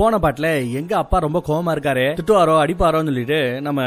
போன பாட்டுல எங்க அப்பா ரொம்ப கோவமா இருக்காரு, திட்டுவாரோ அடிப்பாரோன்னு சொல்லிட்டு நம்ம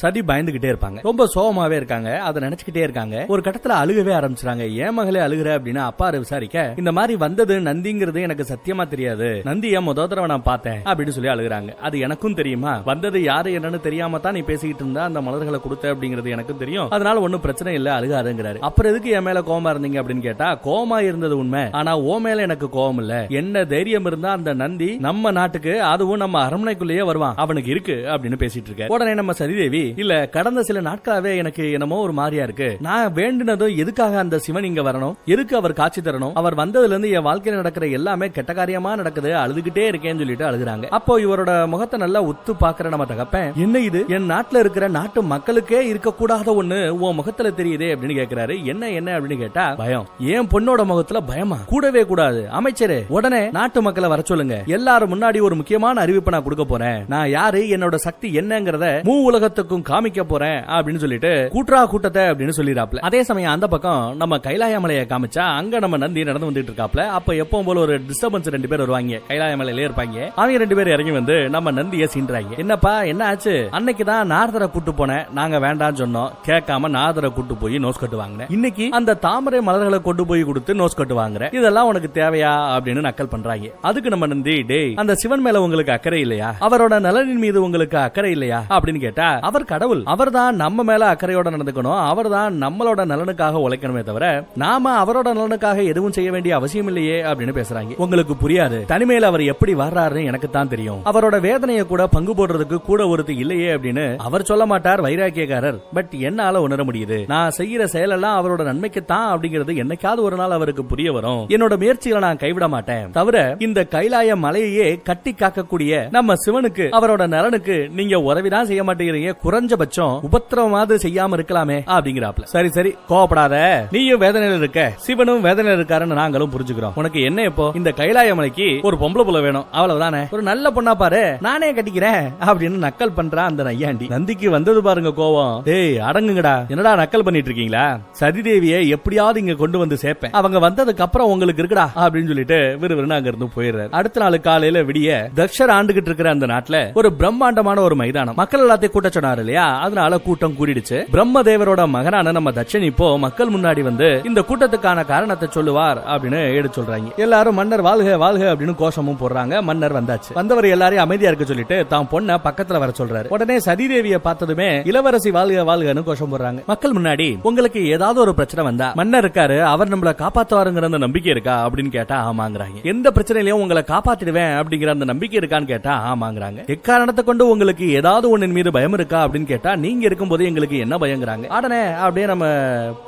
சதி பயந்துகிட்டே இருப்பாங்க. ரொம்ப சோகமாவே இருக்காங்க, அதை நினைச்சுக்கிட்டே இருக்காங்க. ஒரு கட்டத்துல அழுகவே ஆரம்பிச்சாங்க. ஏன் மகளே அழுகுற அப்படின்னு அப்பா விசாரிக்க, இந்த மாதிரி வந்தது நந்திங்கிறது எனக்கு சத்தியமா தெரியாது, நந்திய முத தடவை நான் பார்த்தேன் அப்படின்னு சொல்லி அழுகுறாங்க. அது எனக்கும் தெரியுமா, வந்தது யாரு என்னன்னு தெரியாம தான் நீ பேசிக்கிட்டு இருந்தா அந்த மலர்களை கொடுத்த அப்படிங்கிறது எனக்கும் தெரியும், அதனால ஒன்னும் பிரச்சனை இல்ல, அழுகாதுங்கிறாரு. அப்புறம் எதுக்கு என் மேல கோவமா இருந்தீங்க அப்படின்னு கேட்டா, கோவமா இருந்தது உண்மை, ஆனா ஓ மேல எனக்கு கோவம் இல்ல, என்ன தைரியம் இருந்தா அந்த நந்தி நம்ம நாட்டுக்கு அதுவும் நம்ம அரண்மனைக்குள்ளேயே வருவான், அவனுக்கு இருக்கு அப்படின்னு பேசிட்டு இருக்க. உடனே நம்ம சதிதேவி, இல்ல கடந்த சில நாட்களாவே எனக்கு என்னமோ ஒரு மாதிரியா இருக்கு, நான் வேண்டினதும் எதுக்காக அந்த சிவன் இங்க வரணும், எதுக்கு அவர் காட்சி தரணும், அவர் வந்ததுல இருந்து என் வாழ்க்கையில நடக்கிற எல்லாமே கெட்ட காரியமா நடக்குது, அழுதுகிட்டே இருக்கேன்னு சொல்லிட்டு அழுகுறாங்க. அப்போ இவரோட முகத்தை நல்லா உத்து பாக்குற நம்ம தகப்பன், என்ன இது என் நாட்டுல இருக்கிற நாட்டு மக்களுக்கே இருக்கக்கூடாத ஒண்ணு உன் முகத்துல தெரியுதே அப்படின்னு கேக்குறாரு. என்ன என்ன அப்படின்னு கேட்டா, பயம். என் பொண்ணோட முகத்துல பயமா, கூடவே கூடாது அமைச்சரே, உடனே நாட்டு மக்களை வர சொல்லுங்க, எல்லாரும் முன்னாடி ஒரு முக்கியமான அறிவிப்பை நான் கொடுக்க போறேன், நான் யாரு என்னோட சக்தி என்னங்கறத மூ உலகத்துக்கும் காமிக்க போறேன் அப்படின்னு சொல்லிட்டு கூற்றா கூட்டத்தை அப்படின்னு சொல்லிடாப்ல. அதே சமயம் அந்த பக்கம் நம்ம கைலாய மலையை காமிச்சா அங்க நம்ம நந்தி நடந்து வந்துட்டு இருக்காப்ல. அப்ப எப்பவும் போல ஒரு டிஸ்டர்பன்ஸ் 2 பேர் வருவாங்க, கைலாய மலையில இருப்பாங்க. அவங்க 2 பேர் இறங்கி வந்து நம்ம நந்தியை சீன்றாங்க. என்னப்பா என்ன ஆச்சு, அன்னைக்கு தான் நாரதரை கூட்டு போனேன், நாங்க வேண்டாம்னு சொன்னோம், கேட்காம நாரதரை கூட்டு போய் நோஸ் கட்டு வாங்கினேன், இன்னைக்கு அந்த தாமரை மலர்களை கொண்டு போய் கொடுத்து நோஸ் கட்டு வாங்குறேன், இதெல்லாம் உனக்கு தேவையா அப்படின்னு நக்கல் பண்றாங்க. அதுக்கு நம்ம நந்தி, டேய் அந்த சிவன் மேல உங்களுக்கு அக்கறை இல்லையா, அவரோட நலனின் மீது உங்களுக்கு அக்கறை இல்லையா அப்படின்னு கேட்டா, அவர் கடவுள், அவர் தான் நம்ம மேல அக்கறையோட நடந்துக்கணும், அவர் தான் நம்மளோட நலனுக்காக உழைக்கணுமே தவிர நாம அவரோட நலனுக்காக எதுவும் செய்ய வேண்டிய அவசியம் இல்லையே அப்படின்னு பேசுறாங்க. உங்களுக்கு புரியாது, தனிமையில அவர் எப்படி வர்றாருன்னு எனக்கு தான் தெரியும், அவரோட வேதனையை கூட பங்கு போடுறதுக்கு கூட ஒருத்தி இல்லையே அப்படின்னு அவர் சொல்ல மாட்டார், வைராக்கியக்காரர். பட் என்னால உணர முடியுது, நான் செய்யற செயலெல்லாம் அவரோட நன்மைக்கு தான் அப்படிங்கிறது என்னைக்காவது ஒரு நாள் அவருக்கு புரிய வரும், என்னோட முயற்சிகளை நான் கைவிட மாட்டேன், தவிர இந்த கைலாய மலையையே கட்டி காக்கக்கூடிய நம்ம சிவனுக்கு அவரோட நலனுக்கு நீங்க உதவிதான் செய்ய மாட்டேங்கிறீங்க, குறைஞ்சபட்சம் உபத்திரமாவது செய்யாம இருக்கலாமே அப்படிங்கிறாப்ல. சரி சரி கோவப்படாத, நீயும் வேதனையில இருக்க, சிவனும் வேதனையில இருக்காருன்னு நாங்களும் புரிஞ்சுக்கிறோம், உனக்கு என்ன இப்போ இந்த கைலாய மலைக்கு ஒரு பொம்பளை புள்ள வேணும் அவ்வளவுதானே, ஒரு நல்ல பொண்ணா பாரு நானே கட்டிக்கிறேன் அப்படின்னு நக்கல் பண்றா அந்த நையாண்டி. நந்திக்கு வந்தது பாருங்க கோவம், டேய் அடங்குங்கடா, என்னடா நக்கல் பண்ணிட்டு இருக்கீங்களா, சதிதேவியை எப்படியாவது இங்க கொண்டு வந்து சேர்ப்பேன், அவங்க வந்ததுக்கு அப்புறம் உங்களுக்கு இருக்குடா அப்படின்னு சொல்லிட்டு விறுவிறுன்னு அங்க இருந்து போயிடுறாரு. அடுத்த நாள் காலையில விடிய தக்ஷர் ஆண்டுகிட்டு இருக்கிற அந்த நாட்டுல ஒரு பிரம்மாண்டமான ஒரு மைதானம், மக்கள் எல்லாத்தையும் கூட்ட சொன்னாரு இல்லையா, அதனால கூட்டம் கூடிடுச்சு. பிரம்மதேவரோட மகனான நம்ம தட்சன் இப்போ மக்கள் முன்னாடி வந்து இந்த கூட்டத்துக்கான காரணத்தை சொல்லுவார் அப்படின்னு எடுத்து சொல்றாங்க. எல்லாரும் மன்னர் வாழ்க வாழ்க அப்படின்னு கோஷமும் போடுறாங்க. மன்னர் வந்தாச்சு, வந்தவர் எல்லாரையும் அமைதியா இருக்க சொல்லிட்டு தான் பொண்ண பக்கத்துல வர சொல்றாரு. உடனே சதிதேவியை பார்த்ததுமே இளவரசி வாழ்க வாழ்கன்னு கோஷம் போடுறாங்க. மக்கள் முன்னாடி உங்களுக்கு ஏதாவது ஒரு பிரச்சனை வந்தா மன்னர் இருக்காரு, அவர் நம்மள காப்பாத்துவாருங்கிற அந்த நம்பிக்கை இருக்கா அப்படின்னு கேட்டா ஆமாங்கிறாங்க. எந்த பிரச்சனையிலும் உங்களை காப்பாத்திடுவேன் அப்படிங்கிற அந்த நம்பிக்கை இருக்கான்னு கேட்டா ஆமாங்கிறாங்க. எக்காரணத்தை கொண்டு உங்களுக்கு ஏதாவது ஒன்னின் மீது பயம் இருக்கா அப்படின்னு கேட்டா நீங்க இருக்கும்போது எங்களுக்கு என்ன பயங்கிறாங்க. உடனே அப்படியே நம்ம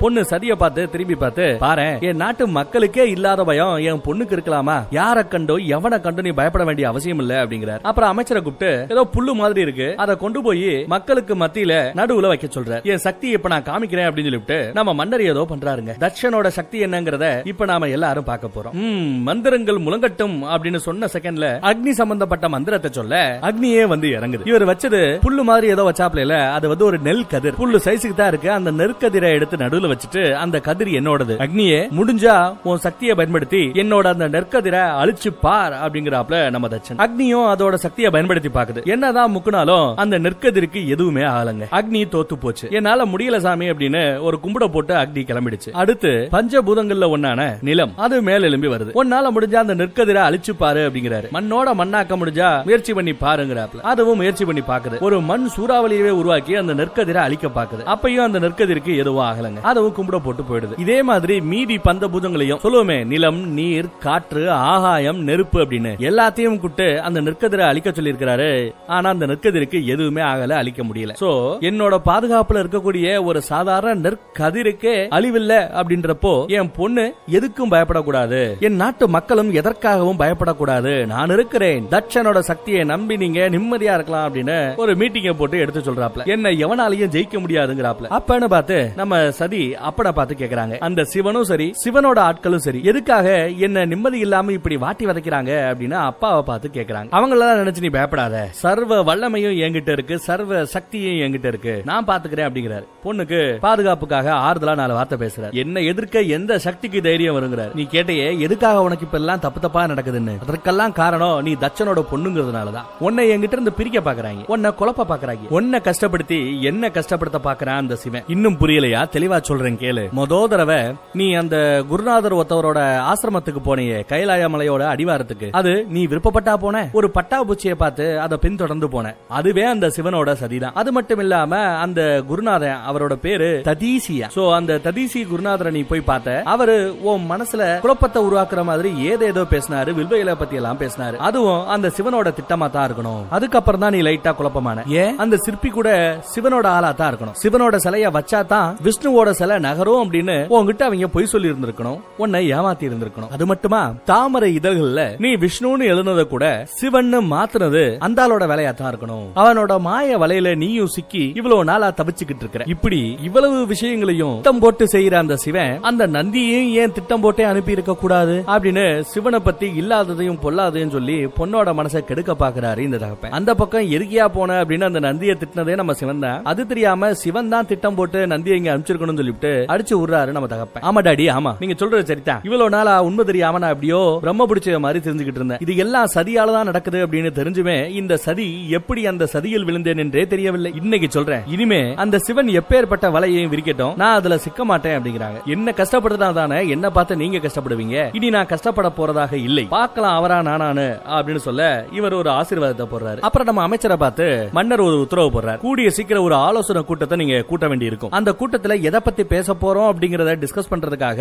பொண்ணு சதிய பார்த்து திரும்பி பார்த்து, பாரு என் நாட்டு மக்களுக்கே இல்லாத பயம் என் பொண்ணுக்கு இருக்கலாமா, யாரை கண்டோ எவனை கண்டோ நீ பயப்பட வேண்டிய அவசியம் இல்ல அப்படிங்கிறார். அப்புறம் அமைச்சரை கூப்பிட்டு, ஏதோ புல்லு மாதிரி இருக்கு, அதை கொண்டு போய் மக்களுக்கு மத்தியில நடுவுல வைக்க சொல்றார், என் சக்தி இப்ப நான் காமிக்கிறேன் அப்படின்னு சொல்லிட்டு நம்ம மன்னர் ஏதோ பண்றாருங்க. தட்சனோட சக்தி என்னங்கறத இப்ப நாம எல்லாரும் பார்க்க போறோம். மந்திரங்கள் முழங்கட்டும் அப்படின்னு சொன்ன செகண்ட்ல அக்னி சம்பந்தப்பட்ட மந்திரத்தை சொல்ல அக்னியே வந்து இறங்குது. இவர் வச்சது புல்லு மாதிரி ஏதோ வச்சாப்ல, அது வந்து ஒரு நெல் கதிர், புல்லு சைஸுக்கு தான் இருக்கு. அந்த நெற்கதிரை எடுத்து நடுவுல வச்சுட்டு, அந்த கதிர் என்னோடது, அக்னியே முடிஞ்சா உன் சக்தியை பயன்படுத்தி என்னோட அந்த நெற்கதிரை அழிச்சு பார் அப்படிங்கிறாப்ல நம்ம தட்சன். அக்னியும் அதோட சக்தியை பயன்படுத்தி பாக்குது. என்னதான் முக்குனாலும் அந்த நெற்கதிருக்கு எதுவுமே ஆகலங்க. அக்னி தோத்து போச்சு, என்னால முடியல சாமி அப்படின்னு ஒரு கும்பிட போட்டு அக்னி கிளம்பிடுச்சு. அடுத்து பஞ்சபூதங்கள்ல ஒன்னான நிலம், அது மேல எழும்பி வருது. உன்னால முடிஞ்சா அந்த நெற்கதிரை அழிச்சு பாரு அப்படிங்கிறாரு. மண்ணோட மண்ணாக்க முடிஞ்சா முயற்சி பண்ணி பாருங்கிறாப்ல. அதுவும் முயற்சி பண்ணி பாக்குது. ஒரு மண் சூறாவளியவே உருவாக்கி அந்த நெற்கதிரை அழிக்க பாக்குது. அப்பயும் அந்த நெற்கதிருக்கு எதுவும் ஆகலங்க. அதுவும் கும்பிட போட்டு போயிடுது. இதே மாதிரி மீதி பந்த பூதங்களையும் சொல்லுவோமே, நிலம், நீர், காற்று, ஆகாயம், நெருப்பு அப்படின்னு எல்லாத்தையும் கூட்டு அந்த நெற்கதிரை அழிக்க சொல்லி இருக்கிறாரு. ஆனா அந்த நெற்கதிருக்கு எதுவுமே ஆகல, அழிக்க முடியல. சோ என்னோட பாதுகாப்புல இருக்கக்கூடிய ஒரு சாதாரண நெற்கதிருக்கு அழிவில்ல அப்படின்றப்போ என் பொண்ணு எதுக்கும் பயப்படக்கூடாது, என் நாட்டு மக்களும் எதற்காகவும் பயப்படக்கூடாது, நான் இருக்கிறேன், தட்சனோட சக்தியை நம்பி நீங்க நிம்மதியா இருக்கலாம் அப்படின்னு ஒரு மீட்டிங்க போட்டு எடுத்து சொல்றாப்ல. என்ன எவனாலையும் ஜெயிக்க முடியாதுங்கிறாப்ல. அப்பன்னு பார்த்து நம்ம சதி அப்பட பார்த்து கேக்குறாங்க, அந்த சிவனும் சரி சிவனோட ஆட்களும் சரி எதுக்காக என்ன நிம்மதி இல்லாம இப்படி வாட்டி வதைக்கிறாங்க அப்படின்னு அப்பாவை பார்த்து கேக்குறாங்க. அவங்களெல்லாம் நினைச்சு நீ பயப்படாத, சர்வ வல்லமையும் என்கிட்ட இருக்கு, சர்வ சக்தியும் என்கிட்ட இருக்கு, நான் பாத்துக்கிறேன் அப்படிங்கிறாரு. பொண்ணுக்கு பாதுகாப்புக்காக ஆறுதலா 4 வார்த்தை பேசுறாரு. என்ன எதிர்க்க எந்த சக்திக்கு தைரியம் வருங்கிறார். நீ கேட்டையே எதுக்காக உனக்கு இப்ப எல்லாம் தப்பு தப்பா நடக்குதுன்னு, அதற்கெல்லாம் காரணம் நீ தச்சனோட பொண்ணுங்கிறதுனாலதான் உன்னை என்கிட்ட இருந்து பிரிக்க பாக்குறாங்க, உன்னை குழப்ப பாக்குறாங்க, உன்னை கஷ்டப்படுத்தி என்ன கஷ்டப்படுத்த பாக்குறான் அந்த சிவன். இன்னும் புரியலையா? தெளிவா சொல்றேன் கேளு. மொத தடவை நீ அந்த குருநாதர் ஒருத்தவரோட ஆசிரமத்துக்கு போனியே, கைலாய மலையோட அடிவாரத்துக்கு, அது நீ விருப்பப்பட்டா போன. ஒரு பட்டாபூச்சியை பார்த்து அதை பின்தொடர்ந்து போன. அதுவே அந்த சிவனோட சதிதான். அது மட்டும் இல்லாம அந்த குருநாதன், அவரோட பேரு ததீசியா. சோ அந்த ததீசி குருநாதரை நீ போய் பார்த்த. அவரு உன் மனசுல குழப்பத்தை உருவாக்குற மாதிரி ஏதேதோ பேசினாரு, வில்வையில பத்தி எல்லாம் பேசினாரு. அதுவும் அந்த சிவனோட திட்டமா தான் இருக்கணும். அதுக்கப்புறம் தான் நீ லைட்டா குழப்பமான. ஏன்? அந்த சிற்பி கூட சிவனோட ஆளா தான் இருக்கணும். சிவனோட சிலைய வச்சா தான் விஷ்ணுவோட சிலை நகரும் அப்படின்னு உன்கிட்ட அவங்க பொய் சொல்லி இருந்திருக்கணும், உன்னை ஏமாத்தி இருந்திருக்கணும். அது மட்டுமா, தாமரை இதழ்கள்ல நீ விஷ்ணுன்னு எழுதுனத கூட சிவன்னு மாத்துனது அந்த ஆளோட வேலையா தான் இருக்கணும். அவனோட மாய வலையில நீயும் சிக்கி இவ்வளவு நாளா தவிச்சுக்கிட்டு இருக்கிற. இப்படி இவ்வளவு விஷயங்களையும் திட்டம் போட்டு செய்யற அந்த சிவன் அந்த நந்தியையும் ஏன் திட்டம் போட்டே அனுப்பி இருக்க கூடாது அப்படின்னு சிவனை பத்தி இல்லாததையும் பொல்லாதையும் சொல்லி பொண்ணோட மனசை கெடுக்க பாக்குறாரு இந்த தகப்பன். அந்த பக்கம் எருகியா போன அப்படின்னு அந்த நந்தியை திட்டினதே நம்ம சிவன் தான். அது தெரியாம சிவன் தான் திட்டம் போட்டு நந்தியை இங்க அனுப்பிச்சிருக்கணும்னு சொல்லிட்டு அடிச்சு விடுறாரு நம்ம தகப்பன். ஆமா டாடி, ஆமா, நீங்க சொல்றது சரிதான். இவ்வளவு நாளா உண்மை தெரியாம நான் அப்படியோ பிரம்ம பிடிச்ச மாதிரி தெரிஞ்சுக்கிட்டு இருந்தேன். இது எல்லாம் சதியாலதான் நடக்குது அப்படின்னு தெரிஞ்சுமே இந்த சதி எப்படி அந்த சதியில் விழுந்தேன் என்றே தெரியவில்லை. இன்னைக்கு சொல்றேன், இனிமே அந்த சிவன் எப்பேற்பட்ட வலையையும் விரிக்கட்டும், நான் அதுல சிக்க மாட்டேன் அப்படிங்கிறாங்க. என்ன கஷ்டப்படுறதா தானே என்ன பார்த்து நீங்க கஷ்டப்படுவீங்க. இனி நான் கஷ்டப்பட போறதாக இல்லை, பார்க்கலாம் அவரா நானானு அப்படின்னு சொல்ல இவர் ஒரு ஆசீர்வாதத்தை போடுறாரு. அப்புறம் நம்ம அமைச்சரை பார்த்து மன்னர் ஒரு உத்தரவு போடுறாரு. கூடிய சீக்கிரம் ஒரு ஆலோசனை கூட்டத்தை நீங்க கூட்ட வேண்டி இருக்கும். அந்த கூட்டத்துல எதை பத்தி பேச போறோம் அப்படிங்கறத டிஸ்கஸ் பண்றதுக்காக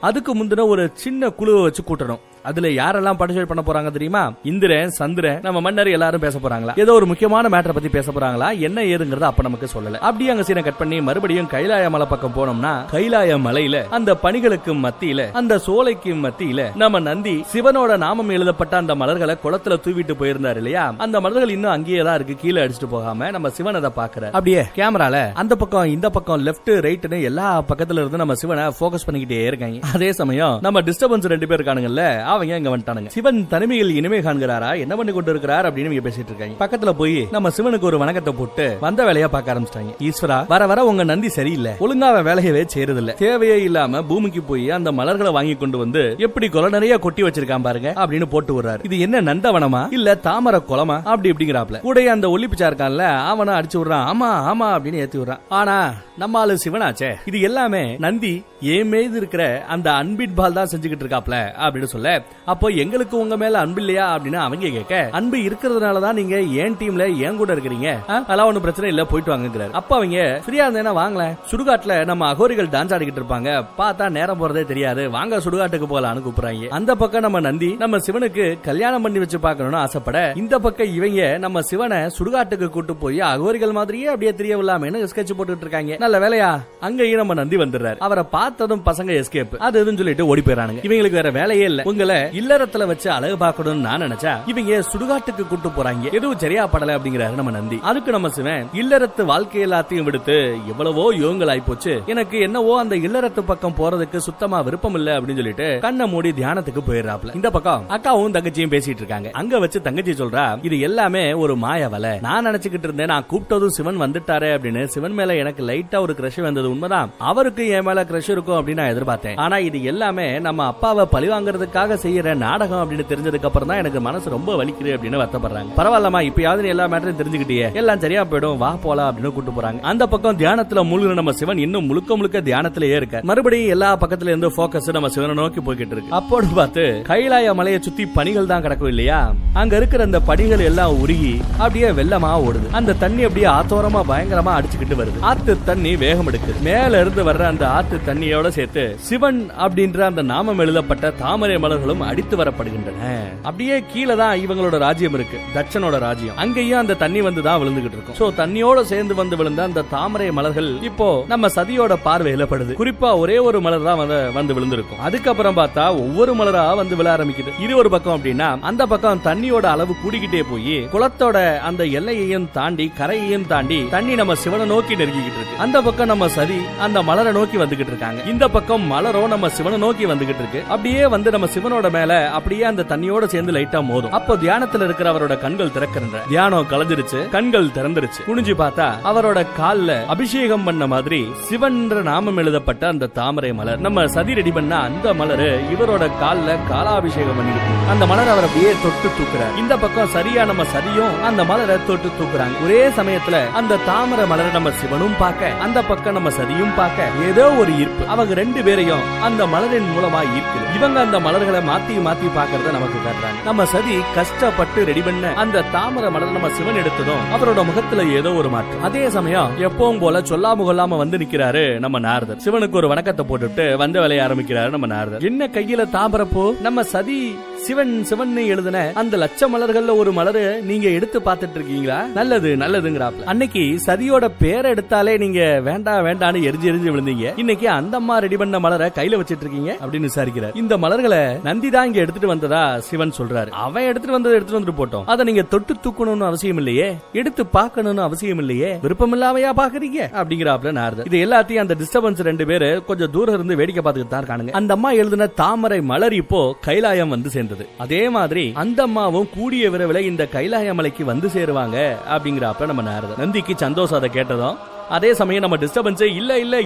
அதுக்கு முந்தின ஒரு சின்ன குழுவை வச்சு கூட்டணும். அதுல யாரெல்லாம் பார்ட்டிசிபேட் பண்ண போறாங்க தெரியுமா? இந்திரன், சந்திரன், நம்ம மன்னர் எல்லாரும் பேச போறாங்களா? ஏதோ ஒரு முக்கியமான மேட்டரை பத்தி பேச போறாங்களா? என்ன ஏதுங்கறத அப்ப நமக்கு சொல்லல. அப்படியே அங்க சீனை கட் பண்ணி மறுபடியும் கைலாய மலை பக்கம் போனோம்னா, கைலாய மலையில அந்த பணிகளுக்கு மத்தியில, அந்த சோலைக்கு மத்தியில நம்ம நந்தி சிவனோட நாமம் எழுதப்பட்ட அந்த மலர்களை குளத்துல தூவிட்டு போயிருந்தாரு இல்லையா? அந்த மலர்கள் இன்னும் அங்கேயே தான் இருக்கு, கீழே அடிச்சுட்டு போகாம. நம்ம சிவன் அதை பாக்குற. அப்படியே கேமரால அந்த பக்கம் இந்த பக்கம் லெப்ட் ரைட்னு எல்லா பக்கத்துல இருந்து நம்ம சிவனை போக்கஸ் பண்ணிக்கிட்டே இருக்காங்க. அதே சமயம் நம்ம டிஸ்டர்பன்ஸ் 2 பேர் இருக்கானுங்கல்ல, அவங்க இங்க வந்துட்டானுங்க. சிவன் தனிமையில் இனிமே காண்கிறாரா, என்ன பண்ணி கொண்டு இருக்கிறார் அப்படின்னு பேசிட்டு இருக்காங்க. பக்கத்துல போய் நம்ம சிவனுக்கு ஒரு வணக்கத்தை போட்டு வந்த வேலையா பார்க்க ஆரம்பிச்சிட்டாங்க. ஈஸ்வரா, வர வர உங்க நந்தி சரியில்லை, ஒழுங்கா வேலையவே செய்யறது இல்ல, தேவையே இல்லாம பூமிக்கு போய் அந்த மலர்களை வாங்கி கொண்டு வந்து எப்படி கொலை நிறைய கொட்டி வச்சிருக்கான் பாருங்க அப்படின்னு போட்டு விடுறாரு. இது என்ன நந்தவனமா இல்ல தாமரை குளமா அப்படி இப்படிங்கிறாப்ல. கூட அந்த ஒல்லிப்பிச்சா இருக்கான்ல, அவனை அடிச்சு விடுறான். ஆமா ஆமா அப்படின்னு ஏத்தி விடுறான். ஆனா நம்ம ஆளு சிவனாச்சே, இது எல்லாமே நந்தி ஏன் மீது இருக்கிற அந்த அன்பின் பால் தான் செஞ்சுக்கிட்டு இருக்காப்ல அப்படின்னு சொல்ல, அப்போ எங்களுக்கு உங்க மேல அன்பு இல்லையா அப்படின்னு அவங்க கேட்க, அன்பு இருக்கிறதுனாலதான் நீங்க ஏன் டீம்ல ஏன் கூட இருக்கிறீங்க, அதெல்லாம் ஒன்னும் பிரச்சனை இல்ல, போயிட்டு வாங்குறாரு. அப்ப அவங்க ஃப்ரீயா இருந்தேன்னா வாங்கல, சுடுகாட்டுல நம்ம அகோரிகள் டான்ஸ் ஆடிக்கிட்டு இருப்பாங்க, பார்த்தா நேரம் போறதே தெரியாது, வாங்க சுடுகாட்டுக்கு போகலான்னு கூப்பிடுறாங்க. அந்த பக்கம் நம்ம நந்தி நம்ம சிவனுக்கு கல்யாணம் பண்ணி வச்சு பாக்கணும்னு ஆசைப்பட, இந்த பக்கம் இவங்க நம்ம சிவனை சுடுகாட்டுக்கு கூட்டு போய் அகோரிகள் மாதிரியே அப்படியே தெரியவில்லாம ஸ்கெட்ச் போட்டுட்டு இருக்காங்க. நல்ல வேலையா அங்கேயும் நம்ம நந்தி வந்துடுறாரு. அவரை பார்த்ததும் பசங்க எஸ்கேப் அது எதுன்னு சொல்லிட்டு ஓடி போயிறானுங்க. இவங்களுக்கு வேற வேலையே இல்ல. உங்களை இல்லறத்துல வச்சு அழகு பார்க்கணும்னு நான் நினைச்சா இவங்க சுடுகாட்டுக்கு கூட்டு போறாங்க, எதுவும் சரியா படல அப்படிங்கிறாரு நம்ம நந்தி. அதுக்கு நம்ம சிவன், இல்லறத்து வாழ்க்கை எல்லாத்தையும் விடுத்து எவ்வளவோ யோகங்கள் ஆயி போச்சு, எனக்கு என்னவோ அந்த இல்லறத்து பக்கம் போறதுக்கு சுத்தமா விருப்பம் இல்ல அப்படின்னு சொல்லிட்டு கண்ணை மூடி தியானத்துக்கு போயிடுறாப்ல. இந்த பக்கம் அக்காவும் தங்கச்சியும் பேசிட்டு இருக்காங்க. அங்க வச்சு தங்கச்சி சொல்றா, இது எல்லாமே ஒரு மாய வலை, நான் நினைச்சுக்கிட்டு இருந்தேன் நான் கூப்பிட்டதும் சிவன் வந்துட்டாரே அப்படின்னு. சிவன் மேல எனக்கு லைட்டா ஒரு கிரஷ் வந்தது உண்மைதான், அவருக்கு என் மேல கிரஷ் இருக்கும் அப்படின்னு நான் எதிர்பார்த்தேன். ஆனா இது எல்லாமே நம்ம அப்பாவை பழி வாங்குறதுக்காக செய்யற நாடகம் அப்படின்னு தெரிஞ்சதுக்கு அப்புறம் தான் எனக்கு மனசு ரொம்ப வலிக்குது அப்படின்னு வருத்தப்படுறாங்க. பரவாயில்லமா, இப்பயாவது எல்லா மேட்டரையும் தெரிஞ்சுக்கிட்டியே, எல்லாம் சரியா போயிடும், வா போலாம் அப்படின்னு கூட்டு போறாங்க. அந்த பக்கம் தியானத்துல மூழ்கின நம்ம சிவன் இன்னும் முழுக்க முழுக்க தியானத்திலேயே இருக்க. மறுபடியும் எல்லா பக்கத்துல இருந்து போக்கஸ் நம்ம சிவனை நோக்கி போய்கிட்டு இருக்கு. அப்போது பார்த்து கைலாய மலையை சுத்தி பனிகள் தான் கிடக்கும் இல்லையா, அங்க இருக்கிற அந்த படிகள் எல்லாம் உருகி அப்படியே வெள்ளமா ஓடுது. அந்த தண்ணி அப்படியே ஆத்தோரமா பயங்கரமா அடிச்சுக்கிட்டு வருது. ஆத்து தண்ணி வேகம் எடுக்குது. மேல இருந்து வர்ற அந்த ஆத்து தண்ணியோட சேர்த்து சிவன் அப்படின்ற அந்த நாமம் எழுதப்பட்ட தாமரை மலர்களும் அடித்து வரப்படுகின்றன. அப்படியே கீழே தான் இவங்களோட ராஜ்யம் இருக்கு, தட்சனோட ராஜ்யம். அங்கேயும் அந்த தண்ணி வந்து தான் விழுந்துகிட்டு இருக்கும். சோ தண்ணியோட சேர்ந்து வந்து விழுந்த அந்த தாமரை மலர்கள் இப்போ நம்ம சதியோட பார்வையில படுது. குறிப்பா ஒரே ஒரு மலர் தான் வந்து விழுந்திருக்கும். அதுக்கப்புறம் பார்த்தா ஒவ்வொரு மலரா வந்து விழ ஆரம்பிக்குது. இது ஒரு பக்கம் அப்படின்னா, அந்த பக்கம் தண்ணியோட அளவு கூடிக்கிட்டே போய் குளத்தோட அந்த எல்லையையும் தாண்டி கரையையும் தாண்டி தண்ணி நம்ம சிவனை நோக்கி நெருங்கிக்கிட்டு இருக்கு. அந்த பக்கம் நம்ம சதி அந்த மலரை நோக்கி வந்துகிட்டு இருக்காங்க. இந்த பக்கம் மலரோ நம்ம சிவனை நோக்கி வந்துகிட்டு இருக்கு. அப்படியே வந்து நம்ம சிவனோட சிவனோட மேல அப்படியே அந்த தண்ணியோட சேர்ந்து லைட்டா மோதும். அப்போ தியானத்துல இருக்கிற அவரோட கண்கள் திறக்கின்ற தியானம் கலைஞ்சிருச்சு, கண்கள் திறந்துருச்சு. குனிஞ்சு பார்த்தா அவரோட கால்ல அபிஷேகம் பண்ண மாதிரி சிவன்ற நாமம் எழுதப்பட்ட அந்த தாமரை மலர். நம்ம சதி ரெடி பண்ண அந்த மலர் இவரோட கால்ல காலாபிஷேகம் பண்ணிருக்கு. அந்த மலர் அவர் அப்படியே தொட்டு தூக்குறார். இந்த பக்கம் சரியா நம்ம சதியும் அந்த மலரை தொட்டு தூக்குறாங்க. ஒரே சமயத்துல அந்த தாமரை மலரை நம்ம சிவனும் பார்க்க, அந்த பக்கம் நம்ம சதியும் பார்க்க ஏதோ ஒரு ஈர்ப்பு அவங்க ரெண்டு பேரையும் அந்த மலரின் மூலமா ஈர்க்குது. இவங்க அந்த மலர்களை மாத்தி மாத்தி பாக்குறத நமக்கு காட்டுறாங்க. நம்ம சதி கஷ்டப்பட்டு ரெடி பண்ண அந்த தாமரை மலர் நம்ம சிவன் எடுத்ததும் அவரோட முகத்துல ஏதோ ஒரு மாற்றம். அதே சமயம் எப்பவும் போல சொல்லாம கொள்ளாம வந்து நிக்கிறாரு நம்ம நாரதர். சிவனுக்கு ஒரு வணக்கத்தை போட்டுட்டு வந்த வேலையை ஆரம்பிக்கிறாரு நம்ம நாரதர். என்ன கையில தாமரப்பூ? நம்ம சதி சிவன் சிவன் எழுதுன அந்த லட்ச மலர்கள்ல ஒரு மலரு நீங்க எடுத்து பாத்துட்டு இருக்கீங்களா? நல்லது நல்லதுங்கிறாப்ல. அன்னைக்கு சதியோட பேரை எடுத்தாலே நீங்க வேண்டாம் வேண்டான்னு எரிஞ்சு எரிஞ்சு விழுந்தீங்க. இன்னைக்கு அந்த அம்மா ரெடி பண்ண மலரை கையில வச்சிட்டு இருக்கீங்க அப்படின்னு விசாரிக்கிறார். இந்த மலர்களை நந்தி தான் இங்க எடுத்துட்டு வந்ததா சிவன் சொல்றாரு. அவன் எடுத்துட்டு வந்துட்டு போட்டோம். அதை நீங்க தொட்டு தூக்கணும்னு அவசியம் இல்லையே, எடுத்து பார்க்கணும்னு அவசியம் இல்லையே, விருப்பம் இல்லாமையா பாக்குறீங்க அப்படிங்கிறாப்ல நாரதர். இது எல்லாத்தையும் அந்த டிஸ்டர்பன்ஸ் ரெண்டு பேரு கொஞ்சம் தூரம் இருந்து வேடிக்கை பார்த்துட்டு தான் இருக்கானுங்க. அந்த அம்மா எழுதின தாமரை மலர் இப்போ கைலாயம் வந்து சேர்ந்தது. அதே மாதிரி அந்த அம்மாவும் கூடிய விரைவில் இந்த கைலாய மலைக்கு வந்து சேருவாங்க அப்படிங்கிறப்ப நம்ம நாரதர். நந்திக்கு சந்தோஷம் அதை கேட்டதும் அதே சமயம் நம்ம டிஸ்டர்பன்ஸே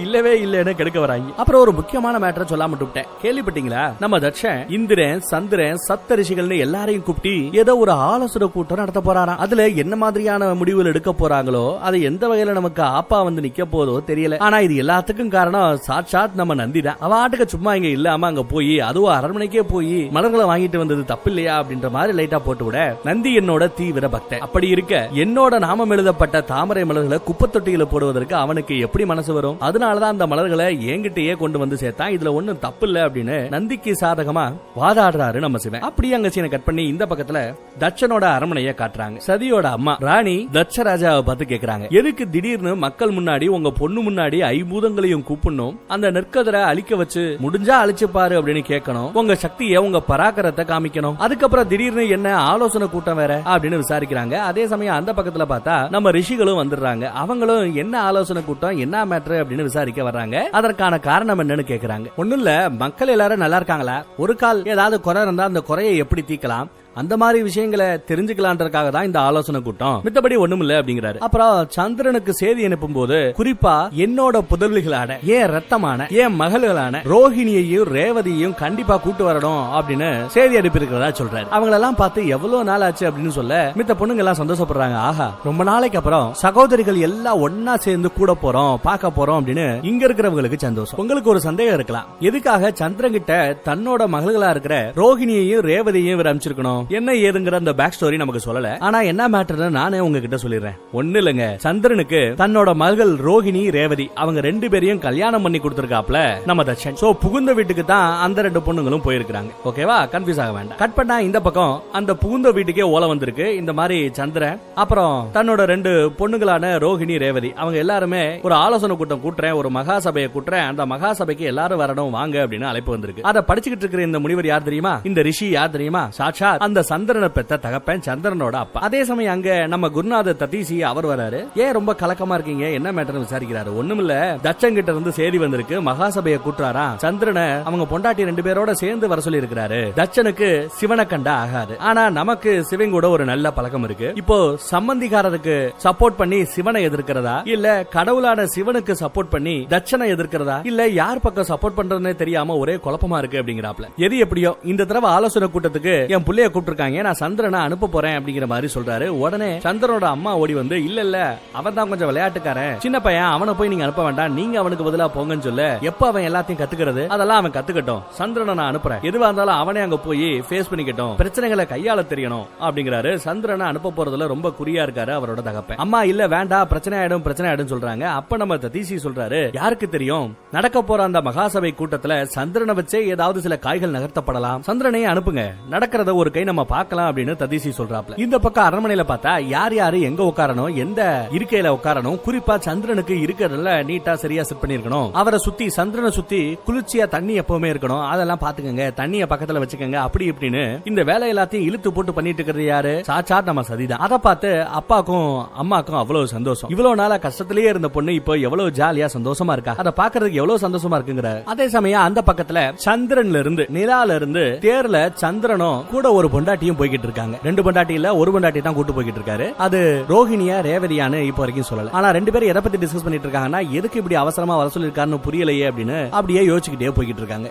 இல்லவே இல்லன்னு கெடுக்க வராங்க. அப்புறம் ஒரு முக்கியமான மேட்டரை சொல்லாம விட்டுட்டேன். கேள்விப்பட்டீங்களா? நம்ம தட்சன் இந்திரன் சந்திரன் சப்த ரிஷிகள்னு எல்லாரையும் கூப்பிட்டு ஏதோ ஒரு ஆலோசனை கூட்டம் நடத்த போறாராம். அதுல என்ன மாதிரியான முடிவுகள் எடுக்க போறாங்களோ அது எந்த வகையில நமக்கு ஆப்பா வந்து நிக்க போதோ தெரியல. ஆனா இது எல்லாத்துக்கும் காரணம் சாட்சாத் நம்ம நந்தி தான். அவ ஆட்டுக்கு சும்மா இங்க இல்லாம அங்க போய் அதுவும் அரண்மனைக்கே போய் மலர்களை வாங்கிட்டு வந்தது தப்பு இல்லையா அப்படின்ற மாதிரி லைட்டா போட்டு விட நந்தி என்னோட தீவிர பக்தன். அப்படி இருக்க என்னோட நாமம் எழுதப்பட்ட தாமரை மலர்களை குப்பை தொட்டியில போடுவது அவனுக்கு எப்படி மனசு வரும்? அதனாலதான் அந்த மலர்களை என்கிட்டயே கொண்டு வந்து சேர்த்தான். இதுல ஒண்ணும் தப்பு இல்ல அப்படின்னு நந்திக்கு சாதகமா வாதாடுறாரு நம்ம சிவன். அப்படி அங்க சீனை கட் பண்ணி இந்த பக்கத்துல தட்சனோட அரண்மனையை காட்டுறாங்க. சதியோட அம்மா ராணி தட்சராஜாவை பார்த்து கேக்குறாங்க, எதுக்கு திடீர்னு மக்கள் முன்னாடி உங்க பொண்ணு முன்னாடி ஐம்பூதங்களையும் கூப்பிடணும், அந்த நெற்கதிரை அழிக்க வச்சு முடிஞ்சா அழிச்சு பாரு அப்படின்னு கேட்கணும், உங்க சக்தியை உங்க பராக்கரத்தை காமிக்கணும், அதுக்கப்புறம் திடீர்னு என்ன ஆலோசனை கூட்டம் வேற அப்படின்னு விசாரிக்கிறாங்க. அதே சமயம் அந்த பக்கத்துல பார்த்தா நம்ம ரிஷிகளும் வந்துடுறாங்க. அவங்களும் என்ன ஆலோசனை கூட்டம் என்ன மேட்டர் அப்படின்னு விசாரிக்க வர்றாங்க. அதற்கான காரணம் என்னன்னு கேக்குறாங்க. ஒண்ணும் இல்ல, மக்கள் எல்லாரும் நல்லா இருக்காங்களா, ஒரு கால் ஏதாவது குறை இருந்தா அந்த குறையை எப்படி தீக்கலாம், அந்த மாதிரி விஷயங்களை தெரிஞ்சுக்கலான்றதுக்காக தான் இந்த ஆலோசனை கூட்டம், மித்தபடி ஒண்ணும் இல்ல அப்படிங்கிறாரு. அப்புறம் சந்திரனுக்கு செய்தி அனுப்பும் போது குறிப்பா என்னோட புதல்விகளான ஏன் ரத்தமான ஏன் மகள்களான ரோஹிணியையும் ரேவதியையும் கண்டிப்பா கூட்டு வரணும் அப்படின்னு செய்தி அனுப்பி இருக்கிறதா சொல்றாரு. அவங்களெல்லாம் பார்த்து எவ்வளவு நாள் ஆச்சு அப்படின்னு சொல்ல மித்த பொண்ணுங்க எல்லாம் சந்தோஷப்படுறாங்க. ஆஹா, ரொம்ப நாளைக்கு அப்புறம் சகோதரிகள் எல்லாம் ஒன்னா சேர்ந்து கூட போறோம் பார்க்க போறோம் அப்படின்னு இங்க இருக்கிறவங்களுக்கு சந்தோஷம். உங்களுக்கு ஒரு சந்தேகம் இருக்கலாம், எதுக்காக சந்திரன் கிட்ட தன்னோட மகள்களா இருக்கிற ரோஹிணியையும் ரேவதியையும் இவர் அமைச்சிருக்கணும், என்ன ஏதுங்கிற அந்த பேக் ஸ்டோரி நமக்கு சொல்லல. ஆனா என்ன மேட்டர்னு நானே உங்ககிட்ட சொல்லிடுறேன். ஒண்ணு இல்லங்க, சந்திரனுக்கு தன்னோட மகள் ரோஹிணி ரேவதி அவங்க ரெண்டு பேரையும் கல்யாணம் பண்ணி கொடுத்திருக்காப்ல நம்ம தட்சன். சோ புகுந்த வீட்டுக்கு தான் அந்த ரெண்டு பொண்ணுங்களும் போயிருக்காங்க. ஓகேவா? கன்ஃபியூஸ் ஆக வேண்டாம். கட் பண்ணா இந்த பக்கம் அந்த புகுந்த வீட்டுக்கே ஓலை வந்திருக்கு. இந்த மாதிரி சந்திரன் அப்புறம் தன்னோட ரெண்டு பொண்ணுங்களான ரோஹிணி ரேவதி அவங்க எல்லாருமே ஒரு ஆலோசனை கூட்டம் கூட்டுறேன், ஒரு மகாசபையை கூட்டுறேன், அந்த மகாசபைக்கு எல்லாரும் வரணும் வாங்க அப்படின்னு அழைப்பு வந்திருக்கு. அதை படிச்சுக்கிட்டு இருக்கிற இந்த முனிவர் யார் தெரியுமா? இந்த ரிஷி யார் தெரியுமா? சாட்சாத் அந்த சந்திரனை பெத்த தகப்பன் சந்திரனோட அப்பா. அதே சமயம் அங்க நம்ம குருநாதர் ததீசி அவர் வராரு. ஏன் ரொம்ப கலக்கமா இருக்கீங்க, என்ன மேட்டர் விசாரிக்கிறாரு. ஒண்ணுமில்ல, தட்சன் கிட்ட இருந்து செய்தி வந்திருக்கு, மகாசபையை கூட்டுறாரா, சந்திரனை அவங்க பொண்டாட்டி ரெண்டு பேரோட சேர்ந்து வர சொல்லி இருக்கிறாரு. தட்சனுக்கு சிவனை கண்டா ஆகாது, ஆனா நமக்கு சிவன் கூட ஒரு நல்ல பழக்கம் இருக்கு. இப்போ சம்பந்திகாரருக்கு சப்போர்ட் பண்ணி சிவனை எதிர்க்கிறதா, இல்ல கடவுளான சிவனுக்கு சப்போர்ட் பண்ணி தட்சனை எதிர்க்கிறதா, இல்ல யார் பக்கம் சப்போர்ட் பண்றதுன்னு தெரியாம ஒரே குழப்பமா இருக்கு அப்படிங்கிறாப்ல. எது எப்படியோ இந்த தடவை ஆலோசனை கூட்டத்துக்கு என் புள்ளைய கூப்பிட்டிருக்காங்க, நான் சந்திரனை அனுப்ப போறேன் அப்படிங்கிற மாதிரி சொல்றாரு. உடனே சந்திரனோட அம்மா ஓடி வந்து, இல்ல அவன் தான் கொஞ்சம் விளையாட்டுக்காரன், சின்ன பையன், அவனை போய் நீங்க அனுப்ப வேண்டாம், நீங்க அவனுக்கு பதிலா போங்கன்னு சொல்ல, எப்ப அவன் எல்லாத்தையும் கத்துக்கிறது அதெல்லாம் அவன் கத்துக்கட்டும், சந்திரனை நான் அனுப்புறேன், எதுவா இருந்தாலும் அவனே அங்க போய் ஃபேஸ் பண்ணிக்கட்டும், பிரச்சனைகளை கையாள தெரியணும் அப்படிங்கிறாரு. சந்திரனை அனுப்ப போறதுல ரொம்ப குறியா இருக்காரு அவரோட தகப்பன். அம்மா இல்ல வேண்டாம், பிரச்சனை ஆயிடும் சொல்றாங்க. அப்ப நம்ம ததீசி சொல்றாரு, யாருக்கு தெரியும், நடக்க போற அந்த மகாசபை கூட்டத்துல சந்திரனை வச்சே ஏதாவது சில காய்கள் நகர்த்தப்படலாம், சந்திரனையே அனுப்புங்க, நடக்கிறத ஒரு கை போய் நம்ம பார்க்கலாம் அப்படின்னு ததிசி சொல்றாப்ல. இந்த பக்கம் அரண்மனையில பார்த்தா யார் யாரு எங்க உட்காரணும், எந்த இருக்கையில உட்காரணும், குறிப்பா சந்திரனுக்கு இருக்கிறதுல நீட்டா சரியா செட் பண்ணிருக்கணும். அவரை சுத்தி சந்திரனை சுத்தி குளிர்ச்சியா தண்ணி எப்பவுமே இருக்கணும், அதெல்லாம் பாத்துக்கங்க, தண்ணிய பக்கத்துல வச்சுக்கங்க, அப்படி இப்படின்னு இந்த வேலை எல்லாத்தையும் இழுத்து போட்டு பண்ணிட்டு இருக்கிறது யாரு? சாச்சாட் நம்ம சதிதான். அதை பார்த்து அப்பாக்கும் அம்மாக்கும் அவ்வளவு சந்தோஷம். இவ்வளவு நாளா கஷ்டத்திலேயே இருந்த பொண்ணு இப்போ எவ்வளவு ஜாலியா சந்தோஷமா இருக்கா, அதை பாக்குறதுக்கு எவ்வளவு சந்தோஷமா இருக்குங்கிற. அதே சமயம் அந்த பக்கத்துல சந்திரன்ல இருந்து நிலால இருந்து தேர்ல சந்திரனும் கூட ஒரு பொண்டாட்டியும் போய்கிட்டு இருக்காங்க. ரெண்டு பொண்டாட்டி இல்ல, ஒரு பொண்டாட்டி தான் கூட்டு போய்கிட்டு இருக்காரு. அது ரோஹிணியா ரேவதியான்னு இப்போ வரைக்கும் சொல்லல. ஆனா ரெண்டு பேரும் எதை பத்தி டிஸ்கஸ் பண்ணிட்டு இருக்காங்கன்னா, எதுக்கு இப்படி அவசரமா வர சொல்லிருக்காருன்னு புரியலையே அப்படின்னு அப்படியே யோசிச்சுக்கிட்டே போய்கிட்டு இருக்காங்க.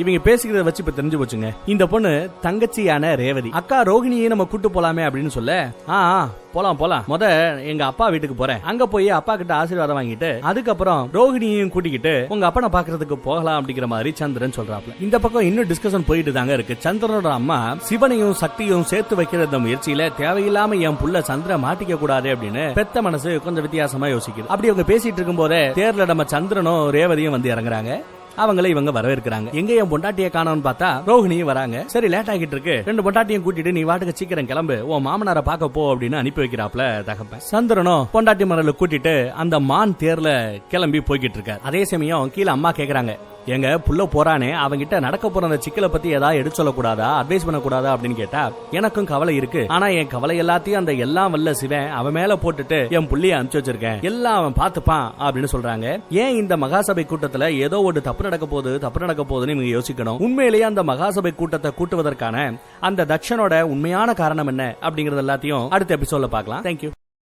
இவங்க பேசிக்கிறத வச்சு இப்ப தெரிஞ்சு போச்சுங்க. இந்த பொண்ணு தங்கச்சியான ரேவதி. அக்கா ரோஹிணியை நம்ம கூட்டு போலாமே அப்படின்னு சொல்ல, போலாம் போலாம், முத எங்க அப்பா வீட்டுக்கு போறேன், அங்க போய் அப்பா கிட்ட ஆசீர்வாதம் வாங்கிட்டு அதுக்கப்புறம் ரோஹிணியையும் கூட்டிக்கிட்டு உங்க அப்பனை பாக்குறதுக்கு போகலாம் அப்படிங்கிற மாதிரி சந்திரன் சொல்றாப்ல. இந்த பக்கம் இன்னும் டிஸ்கஷன் போயிட்டு தாங்க இருக்கு. சந்திரனோட அம்மா சிவனையும் சக்தியும் சேர்த்து வைக்கிற இந்த முயற்சியில தேவையில்லாம என் புள்ள சந்திர மாட்டிக்க கூடாது அப்படின்னு பெத்த மனசு கொஞ்சம் வித்தியாசமா யோசிக்குது. அப்படி அவங்க பேசிட்டு இருக்கும் போதே தேர்ல நம்ம சந்திரனும் ரேவதியும் வந்து இறங்குறாங்க. அவங்களை இவங்க வரவேற்கிறாங்க. எங்க என் பொண்டாட்டியை காணோம்னு பார்த்தா ரோஹிணியும் வராங்க. சரி லேட் ஆகிட்டு இருக்கு, ரெண்டு பொண்டாட்டியும் கூட்டிட்டு நீ வாட்டுக்கு சீக்கிரம் கிளம்பு, உன் மாமனாரை பார்க்க போ அப்படின்னு அனுப்பி வைக்கிறாப்ல தகப்பன். சந்திரனும் பொண்டாட்டி மரல கூட்டிட்டு அந்த மான் தேர்ல கிளம்பி போய்கிட்டு இருக்காரு. அதே சமயம் கீழே அம்மா கேக்குறாங்க, எங்க புள்ள போறானே அவங்கிட்ட நடக்க போற அந்த சிக்கலை பத்தி ஏதாவது எடுத்து சொல்லக்கூடாதா, அட்வைஸ் பண்ணக்கூடாதா அப்படின்னு கேட்டா எனக்கும் கவலை இருக்கு. ஆனா என் கவலை எல்லாத்தையும் அந்த எல்லாம் வல்ல சிவன் அவன் மேல போட்டுட்டு என் புள்ளிய அனுப்பிச்சு வச்சிருக்கேன், எல்லாம் அவன் பாத்துப்பான் அப்படின்னு சொல்றாங்க. ஏன் இந்த மகாசபை கூட்டத்துல ஏதோ ஒரு தப்பு நடக்க போகுதுன்னு நீங்க யோசிக்கணும். உண்மையிலேயே அந்த மகாசபை கூட்டத்தை கூட்டுவதற்கான அந்த தட்சனோட உண்மையான காரணம் என்ன அப்படிங்கறது எல்லாத்தையும் அடுத்த எபிசோட்ல பார்க்கலாம். தேங்க்யூ.